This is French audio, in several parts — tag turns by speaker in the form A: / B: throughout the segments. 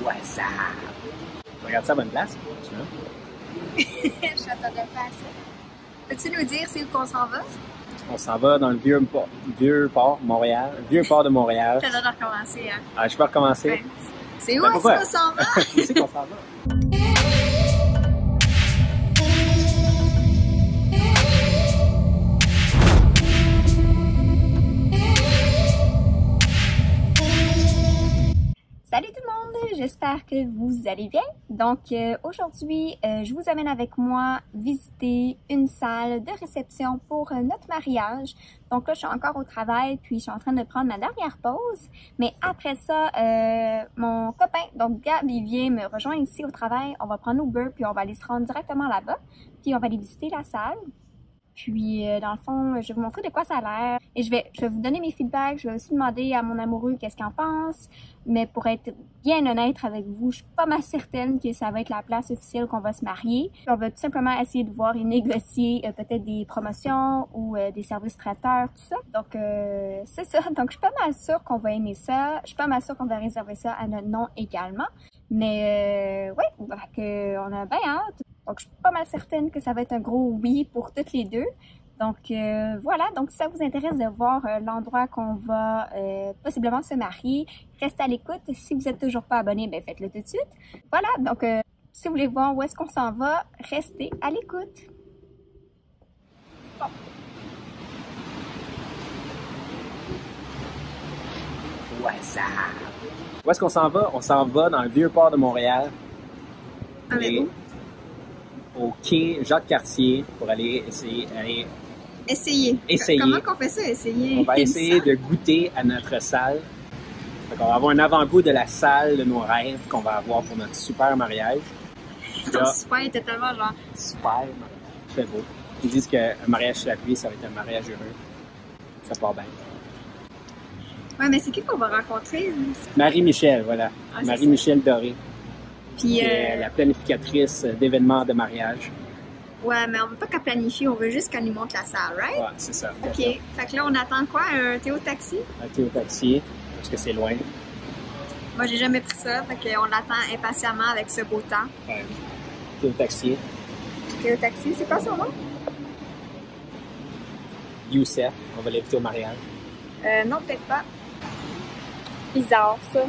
A: Ouais, ça. Tu regardes ça à bonne place? Tu veux?
B: Je m'attendais pas à ça. Peux-tu nous dire c'est où qu'on s'en va?
A: On s'en va dans le vieux port Montréal. Vieux port de Montréal.
B: T'as l'air de recommencer, hein?
A: Ah, je peux recommencer?
B: Ouais. C'est où
A: Ben,
B: est-ce
A: pourquoi?
B: qu'on s'en va?
A: Où c'est qu'on s'en va?
B: Salut tout le monde, j'espère que vous allez bien. Donc aujourd'hui, je vous amène avec moi visiter une salle de réception pour notre mariage. Donc là, je suis encore au travail, puis je suis en train de prendre ma dernière pause. Mais après ça, mon copain, donc Gab, il vient me rejoindre ici au travail. On va prendre Uber, puis on va aller se rendre directement là-bas. Puis on va aller visiter la salle. Puis, dans le fond, je vais vous montrer de quoi ça a l'air. Et je vais vous donner mes feedbacks. Je vais aussi demander à mon amoureux qu'est-ce qu'il en pense. Mais pour être bien honnête avec vous, je suis pas mal certaine que ça va être la place officielle qu'on va se marier. On va tout simplement essayer de voir et négocier peut-être des promotions ou des services traiteurs, tout ça. Donc, c'est ça. Donc, je suis pas mal sûre qu'on va aimer ça. Je suis pas mal sûre qu'on va réserver ça à notre nom également. Mais, ouais, donc, on a bien hâte. Donc, je suis pas mal certaine que ça va être un gros oui pour toutes les deux. Donc, voilà. Donc, si ça vous intéresse de voir l'endroit qu'on va possiblement se marier, restez à l'écoute. Si vous n'êtes toujours pas abonné, ben faites-le tout de suite. Voilà. Donc, si vous voulez voir où est-ce qu'on s'en va, restez à l'écoute. Bon.
A: Ouais, ça. Où est-ce qu'on s'en va? On s'en va dans le vieux port de Montréal.
B: Avec
A: au quai Jacques-Cartier pour aller essayer.
B: Essayer. Comment qu'on fait ça, essayer?
A: On va essayer de goûter à notre salle. On va avoir un avant-goût de la salle de nos rêves qu'on va avoir pour notre super mariage.
B: Ton super était tellement genre...
A: Super, très beau. Ils disent qu'un mariage sous la pluie, ça va être un mariage heureux. Ça part bien.
B: Ouais, mais c'est qui qu'on va rencontrer?
A: Marie-Michel, voilà.
B: Ah,
A: Marie-Michel Doré.
B: Puis,
A: qui est la planificatrice d'événements de mariage.
B: Ouais, mais on veut pas qu'elle planifie, on veut juste qu'elle nous montre la salle, right?
A: Ouais, c'est ça.
B: OK. Fait que là, on attend quoi? Un Théo Taxi?
A: Un Théo Taxi, parce que c'est loin.
B: Moi, j'ai jamais pris ça, fait qu'on l'attend impatiemment avec ce beau temps.
A: Ouais. Théo Taxi.
B: Théo Taxi, c'est quoi son nom?
A: Youssef, on va l'inviter au mariage.
B: Non, peut-être pas. Bizarre, ça.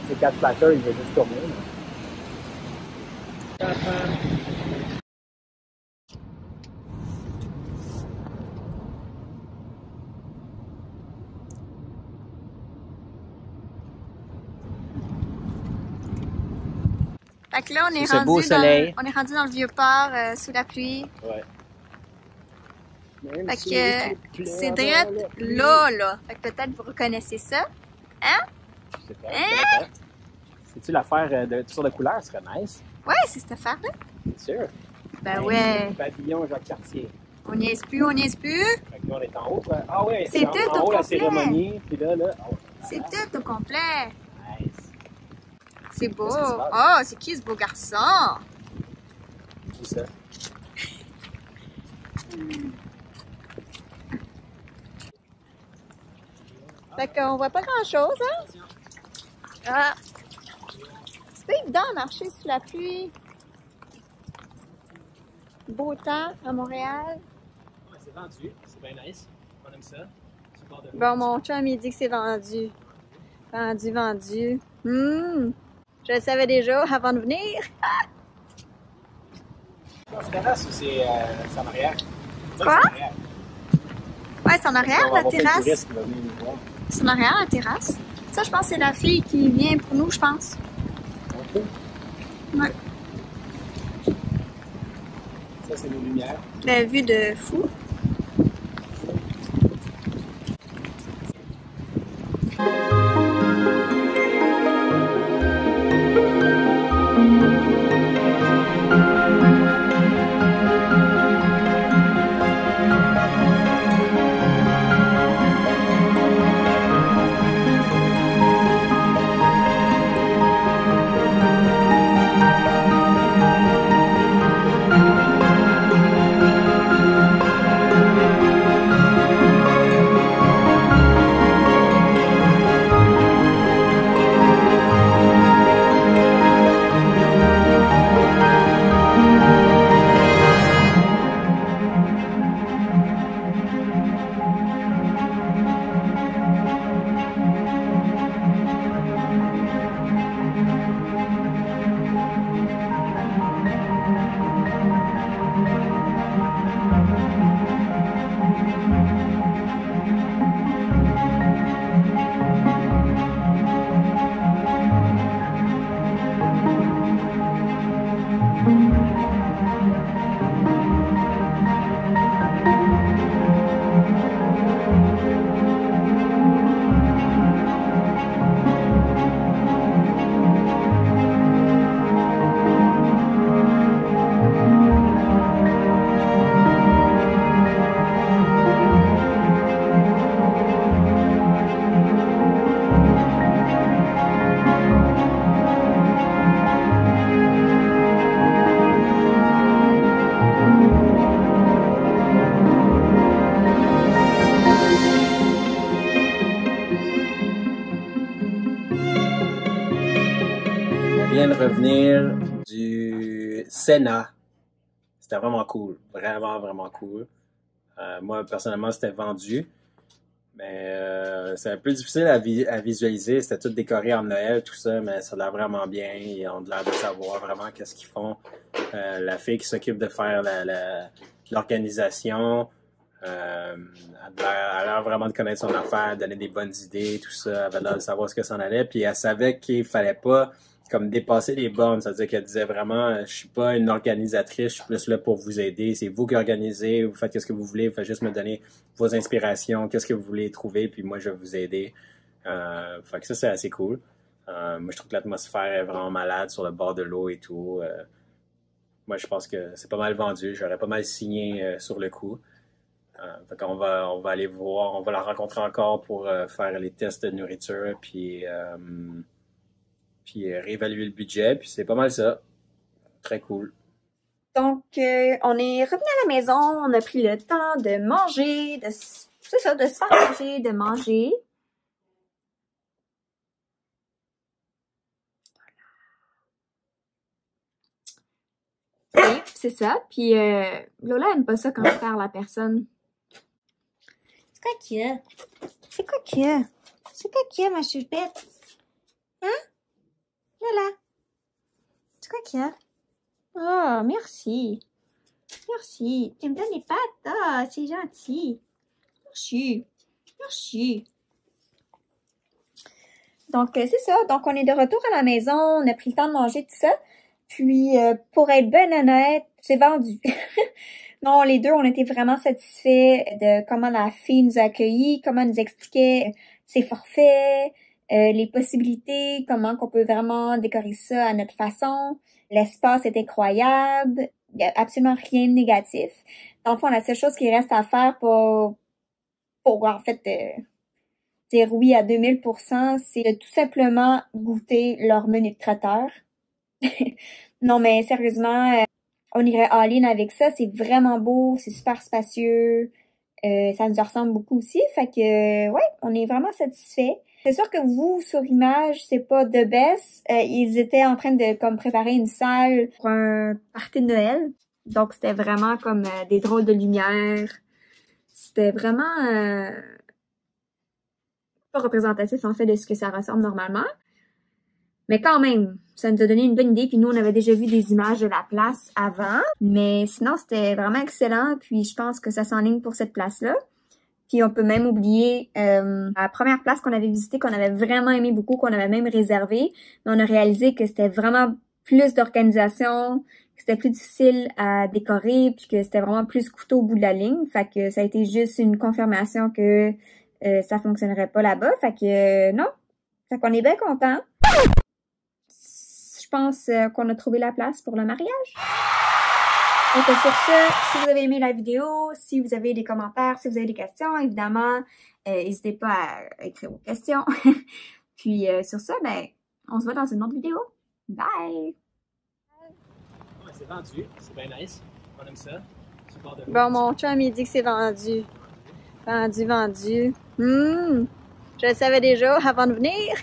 A: C'est 4 platters, il veut juste tourner.
B: Fait que là, on est rendu dans le vieux port sous la pluie.
A: Ouais.
B: Fait que c'est direct là. Fait que peut-être vous reconnaissez ça. Hein?
A: Je sais pas. Hein? C'est-tu l'affaire de toutes sortes de couleurs? Ce serait nice.
B: Ouais, c'est cette affaire-là.
A: C'est sûr.
B: Ben ouais.
A: Pavillon Jacques-Cartier.
B: On niaise plus.
A: Fait que là, on est en haut. Ah ouais,
B: c'est tout
A: en
B: au
A: haut, la
B: complet.
A: cérémonie. Puis là. Oh,
B: c'est tout au complet.
A: Nice.
B: C'est beau.
A: Qu'est-ce qui se passe?
B: Oh, c'est qui ce beau garçon?
A: Qui ça?
B: Fait qu'on voit pas grand-chose, hein? Ah! C'est pas évident de marcher sous la pluie. Beau temps à Montréal.
A: Ouais, c'est vendu. C'est bien nice. On aime ça.
B: Bon, mon chum, il dit que c'est vendu. Vendu. Je le savais déjà avant de venir.
A: C'est terrasse ou c'est en arrière?
B: Quoi? Ouais, c'est en arrière, la terrasse. C'est en arrière, la terrasse. Ça, je pense que c'est la fille qui vient pour nous, je pense.
A: OK.
B: Ouais.
A: Ça, c'est nos lumières.
B: La vue de fou.
A: vient de revenir du Sénat. C'était vraiment cool. Vraiment, vraiment cool. Moi, personnellement, c'était vendu. Mais c'est un peu difficile à visualiser. C'était tout décoré en Noël, tout ça, mais ça a l'air vraiment bien. Ils ont l'air de savoir vraiment qu'est-ce qu'ils font. La fille qui s'occupe de faire l'organisation, elle a l'air vraiment de connaître son affaire, donner des bonnes idées, tout ça. Elle avait l'air de savoir ce que ça en allait. Puis elle savait qu'il fallait pas comme dépasser les bornes. C'est-à-dire qu'elle disait vraiment, je suis pas une organisatrice, je suis plus là pour vous aider. C'est vous qui organisez, vous faites ce que vous voulez, vous faites juste me donner vos inspirations, qu'est-ce que vous voulez trouver, puis moi je vais vous aider. Fait que ça c'est assez cool. Moi je trouve que l'atmosphère est vraiment malade sur le bord de l'eau et tout. Moi je pense que c'est pas mal vendu, j'aurais pas mal signé sur le coup. Fait qu'on va aller voir, on va la rencontrer encore pour faire les tests de nourriture, puis réévaluer le budget, puis c'est pas mal ça. Très cool.
B: Donc, on est revenu à la maison, on a pris le temps de manger, c'est ça, de se faire manger, de manger. Oui, c'est ça. Puis Lola aime pas ça quand je parle à la personne. C'est quoi qu'il y a? C'est quoi qu'il y a? C'est quoi qu'il y a, ma choupette? Hein? Lola? C'est quoi qu'il y a? Oh, merci. Merci. Tu me donnes des pâtes? Ah, c'est gentil. Merci. Merci. Donc, c'est ça. Donc, on est de retour à la maison. On a pris le temps de manger tout ça. Puis, pour être ben honnête, c'est vendu. Non, les deux, on était vraiment satisfaits de comment la fille nous a accueillis, comment elle nous expliquait ses forfaits, les possibilités, comment qu'on peut vraiment décorer ça à notre façon. L'espace est incroyable. Il n'y a absolument rien de négatif. Dans le fond, la seule chose qui reste à faire pour en fait, dire oui à 2000%, c'est de tout simplement goûter leur menu de traiteur. Non, mais sérieusement, on irait all-in avec ça. C'est vraiment beau, c'est super spacieux. Ça nous ressemble beaucoup aussi. Fait que, ouais, on est vraiment satisfaits. C'est sûr que vous, sur image, c'est pas the best. Ils étaient en train de comme préparer une salle pour un party de Noël. Donc, c'était vraiment comme des drôles de lumière. C'était vraiment pas représentatif, en fait, de ce que ça ressemble normalement. Mais quand même, ça nous a donné une bonne idée. Puis nous, on avait déjà vu des images de la place avant. Mais sinon, c'était vraiment excellent. Puis je pense que ça s'enligne pour cette place-là. Puis on peut même oublier la première place qu'on avait visitée, qu'on avait vraiment aimé beaucoup, qu'on avait même réservé. Mais on a réalisé que c'était vraiment plus d'organisation, que c'était plus difficile à décorer, puis que c'était vraiment plus couteau au bout de la ligne. Fait que ça a été juste une confirmation que ça fonctionnerait pas là-bas. Fait que non. Fait qu'on est bien contents. Je pense qu'on a trouvé la place pour le mariage. Donc sur ce, si vous avez aimé la vidéo, si vous avez des commentaires, si vous avez des questions, évidemment, n'hésitez pas à écrire vos questions. Puis sur ça, ben, on se voit dans une autre vidéo. Bye!
A: C'est vendu, c'est bien nice. On aime ça.
B: Bon, mon chum, il dit que c'est vendu. Vendu. Je le savais déjà avant de venir.